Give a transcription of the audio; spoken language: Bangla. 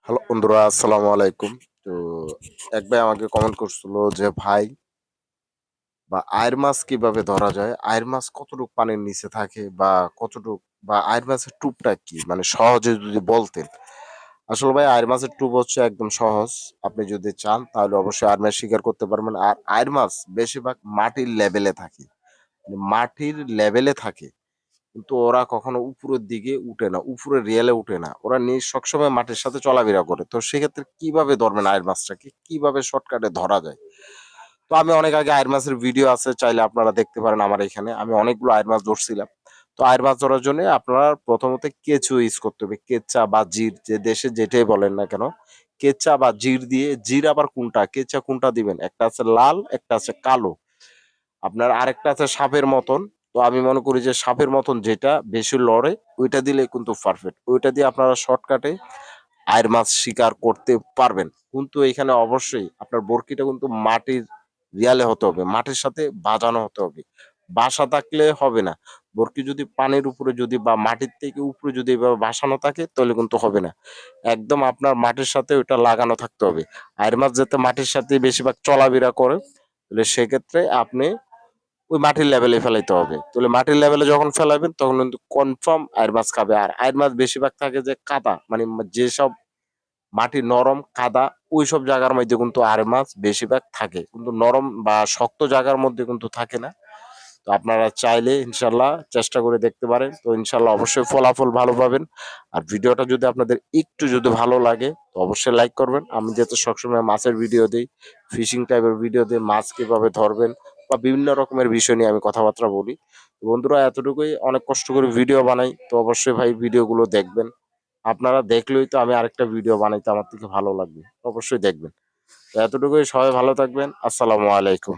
হ্যালো বন্ধুরা, আসসালামু আলাইকুম। তো এক ভাই আমাকে কমেন্ট করছিল যে ভাই আয়ের মাছ কিভাবে ধরা যায়? আয়ের মাছ কতটুক পানির নিচে থাকে বা কতটুক আয়ের মাছের টোপটা কি? মানে সহজে যদি বলতেন। আসলে ভাই আয়ের মাছের টোপ হচ্ছে একদম সহজ। আপনি যদি চান তাহলে অবশ্যই আয়ের মাছ শিকার করতে পারবেন। আর আয়ের মাছ বেশিরভাগ মাটির লেভেলে থাকে। মানে মাটির লেভেলে থাকে। কিন্তু ওরা কখনো উপরের দিকে উঠে না, উপরের রিয়ালে উঠে না। ওরা সবসময় মাটির সাথে চলাফেরা করে। তো সেক্ষেত্রে কিভাবে ধরবেন আয়ের মাছটাকে? কিভাবে শর্টকাটে ধরা যায়? তো আমি অনেক আগে আয়ের মাছের ভিডিও আছে, চাইলে আপনারা দেখতে পারেন আমার এখানে। আমি অনেকগুলো আয়ের মাছ ধরছিলাম। তো আয়ের মাছ ধরার জন্যে আপনার প্রথমত কেঁচো ইউজ করতে হবে। কেচ্চা বা জির যে দেশে যেটাই বলেন না কেন, কেচ্চা বা জির দিয়ে জির আবার কোনটা, কেচ্চা কোনটা দিবেন? একটা আছে লাল, একটা আছে কালো। আপনার আরেকটা আছে সাপের মতন। তো আমি মনে করি যে সাপের মতন যেটা বেশি লড়ে ওইটা দিলে কিন্তু পারফেক্ট। ওইটা দিয়ে আপনারা শর্টকাটে আয়ের মাছ শিকার করতে পারবেন। কিন্তু এখানে অবশ্যই আপনার বড়কিটা কিন্তু মাটির দেয়ালে হতে হবে। মাটির সাথে বাঁধানো হতে হবে। বাসা থাকলে হবে না। বড়কি যদি পানির উপরে যদি বা মাটির থেকে উপরে যদি এভাবে ভাসানো থাকে তাহলে কিন্তু হবে না। একদম আপনার মাটির সাথে ওইটা লাগানো থাকতে হবে। আয়ের মাছ যাতে মাটির সাথে বেশিরভাগ চলাফেরা করে, তাহলে সেক্ষেত্রে আপনি ওই মাটির লেভেলে ফেলাইতে হবে। তাহলে মাটির লেভেলে যখন ফেলাবেন তখন কিন্তু কনফার্ম আয়ের মাছ খাবে। আর আয়ের মাছ বেশিরভাগ থাকে যে কাদা মানে যেসব মাটি নরম, কাদা ওইসব জায়গার মধ্যে কিন্তু আয়ের মাছ বেশিরভাগ থাকে। কিন্তু নরম বা শক্ত জায়গার মধ্যে কিন্তু থাকে না। তো আপনারা চাইলে ইনশাআল্লাহ চেষ্টা করে দেখতে পারেন। তো ইনশাআল্লাহ অবশ্যই ফলাফল ভালো পাবেন। আর ভিডিওটা যদি আপনাদের একটু যদি ভালো লাগে তো অবশ্যই লাইক করবেন। আমি যেহেতু সবসময় মাছের ভিডিও দেই, ফিশিং টাইপের ভিডিও দেই, মাছ কিভাবে ধরবেন বা বিভিন্ন রকমের বিষয় নিয়ে আমি কথাবার্তা বলি। তো বন্ধুরা এতটুকুই, অনেক কষ্ট করে ভিডিও বানাই। তো অবশ্যই ভাই ভিডিওগুলো দেখবেন। আপনারা দেখলেই তো আমি আরেকটা ভিডিও বানাইতে আমার থেকে ভালো লাগবে। অবশ্যই দেখবেন। তো এতটুকুই, সবাই ভালো থাকবেন। আসসালামু আলাইকুম।